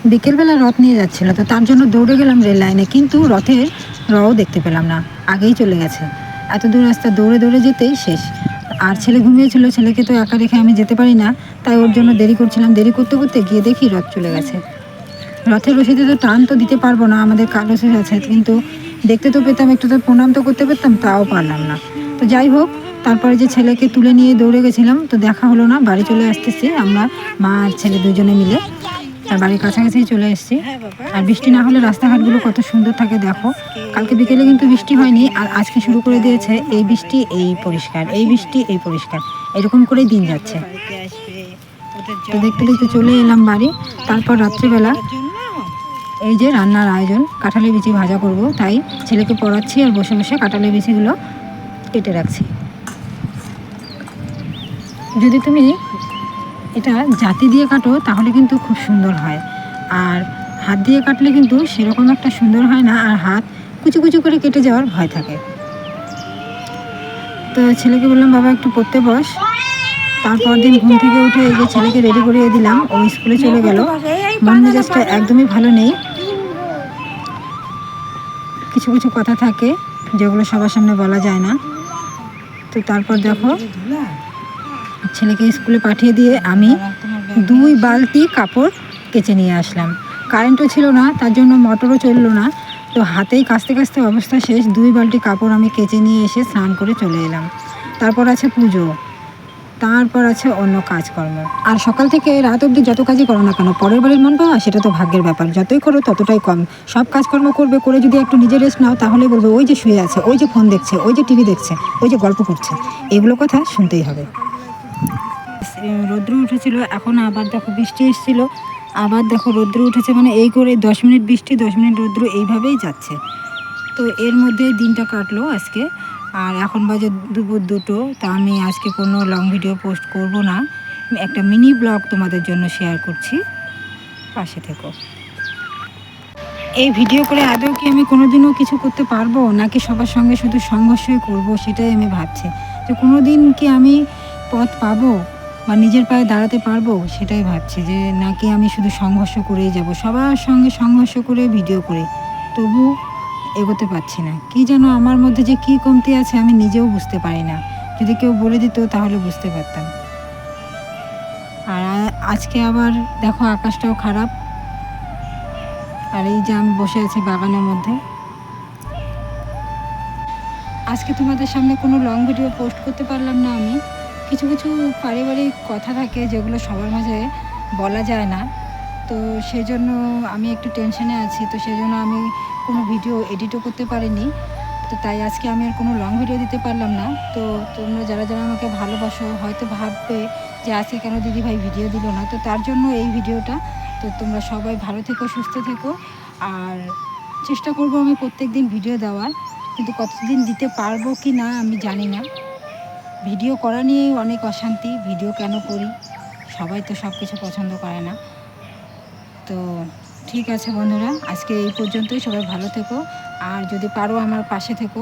বিকেলবেলা রথ নিয়ে যাচ্ছিলো, তো তার জন্য দৌড়ে গেলাম রেল লাইনে, কিন্তু রথের রও দেখতে পেলাম না, আগেই চলে গেছে। এত দূর রাস্তা দৌড়ে দৌড়ে যেতেই শেষ। আর ছেলে ঘুমিয়েছিল, ছেলেকে তো একা রেখে আমি যেতে পারি না, তাই ওর জন্য দেরি করছিলাম। দেরি করতে করতে গিয়ে দেখি রথ চলে গেছে। রথের রশিদে তো টান তো দিতে পারবো না, আমাদের কাল রশিদ আছে, কিন্তু দেখতে তো পেতাম, একটু তো প্রণাম তো করতে পারতাম, তাও পারলাম না। তো যাই হোক, তারপরে যে ছেলেকে তুলে নিয়ে দৌড়ে গেছিলাম, তো দেখা হলো না। বাড়ি চলে আসতেছি আমরা, মা আর ছেলে দুজনে মিলে, আর বাড়ির কাছাকাছি চলে এসেছি। আর বৃষ্টি না হলে রাস্তাঘাটগুলো কত সুন্দর থাকে দেখো। কালকে বিকেলে কিন্তু বৃষ্টি হয়নি, আর আজকে শুরু করে দিয়েছে এই বৃষ্টি এই পরিষ্কার, এই বৃষ্টি এই পরিষ্কার, এরকম করেই দিন যাচ্ছে। তো দেখতে দেখতে চলে এলাম বাড়ি। তারপর রাত্রিবেলা এই যে রান্নার আয়োজন, কাঁঠালের বিচি ভাজা করব, তাই ছেলেকে পড়াচ্ছি আর বসে বসে কাঁঠালের বিচিগুলো কেটে রাখছি। যদি তুমি এটা জাতি দিয়ে কাটো তাহলে কিন্তু খুব সুন্দর হয়, আর হাত দিয়ে কাটলে কিন্তু সেরকম একটা সুন্দর হয় না, আর হাত কুচু কুচু করে কেটে যাওয়ার ভয় থাকে। তো ছেলেকে বললাম বাবা একটু পড়তে বস। তারপর দিন ঘুম থেকে উঠে এই যে ছেলেকে রেডি করিয়ে দিলাম, ও স্কুলে চলে গেল। মন মেজাজটা একদমই ভালো নেই, কিছু কিছু কথা থাকে যেগুলো সবার সামনে বলা যায় না। তো তারপর দেখো, ছেলেকে স্কুলে পাঠিয়ে দিয়ে আমি 2 বালতি কাপড় কেচে নিয়ে আসলাম। কারেন্টও ছিল না, তার জন্য মোটরও চললো না, তো হাতেই কাচতে কাচতে অবস্থা শেষ। 2 বালতি কাপড় আমি কেচে নিয়ে এসে স্নান করে চলে এলাম। তারপর আছে পুজো, তারপর আছে অন্য কাজকর্ম। আর সকাল থেকে রাত অবধি যত কাজই করো না কেন, পরের বাড়ির মন পাওয়া সেটা তো ভাগ্যের ব্যাপার, যতই করো ততটাই কম। সব কাজকর্ম করবে, করে যদি একটু নিজের রেস্ট নাও, তাহলে বলবে ওই যে শুয়ে আছে, ওই যে ফোন দেখছে, ওই যে টিভি দেখছে, ওই যে গল্প করছে, এগুলো কথা শুনতেই হবে। রৌদ্র উঠেছিল, এখন আবার দেখো বৃষ্টি এসেছিলো, আবার দেখো রৌদ্র উঠেছে, মানে এই করে 10 মিনিট বৃষ্টি 10 মিনিট রৌদ্র এইভাবেই যাচ্ছে। তো এর মধ্যে দিনটা কাটলো আজকে। আর এখন বাজে দুপুর 2টো। তা আমি আজকে কোনো লং ভিডিও পোস্ট করব না, একটা মিনি ব্লগ তোমাদের জন্য শেয়ার করছি, পাশে থেকো। এই ভিডিও করে আদৌ কি আমি কোনোদিনও কিছু করতে পারবো, নাকি সবার সঙ্গে শুধু সংঘর্ষই করব, সেটাই আমি ভাবছি। যে কোনো দিন কি আমি পথ পাবো বা নিজের পায়ে দাঁড়াতে পারবো, সেটাই ভাবছি। যে নাকি আমি শুধু সংঘর্ষ করেই যাব, সবার সঙ্গে সংঘর্ষ করে ভিডিও করে, তবু এগোতে পারছি না। কি যেন আমার মধ্যে যে কী কমতি আছে আমি নিজেও বুঝতে পারি না। যদি কেউ বলে দিত তাহলে বুঝতে পারতাম। আর আজকে আবার দেখো আকাশটাও খারাপ, আর এই যে আমি বসে আছি বাগানের মধ্যে। আজকে তোমাদের সামনে কোনো লং ভিডিও পোস্ট করতে পারলাম না আমি। কিছু কিছু পারিবারিক কথা থাকে যেগুলো সবার মাঝে বলা যায় না, তো সেজন্য আমি একটু টেনশনে আছি। তো সেজন্য আমি কোনো ভিডিও এডিটও করতে পারিনি, তো তাই আজকে আমি আর কোনো লং ভিডিও দিতে পারলাম না। তো তোমরা যারা যারা আমাকে ভালোবাসো হয়তো ভাববে যে আজকে কেন দিদিভাই ভিডিও দিল না, তো তার জন্য এই ভিডিওটা। তো তোমরা সবাই ভালো থেকো, সুস্থ থেকো, আর চেষ্টা করব আমি প্রত্যেক দিন ভিডিও দেওয়ার, কিন্তু কতদিন দিতে পারবো কি না আমি জানি না। ভিডিও করা নিয়েই অনেক অশান্তি, ভিডিও কেন করি, সবাই তো সব কিছু পছন্দ করে না। তো ঠিক আছে বন্ধুরা, আজকে এই পর্যন্তই। সবাই ভালো থেকো, আর যদি পারো আমার পাশে থেকো।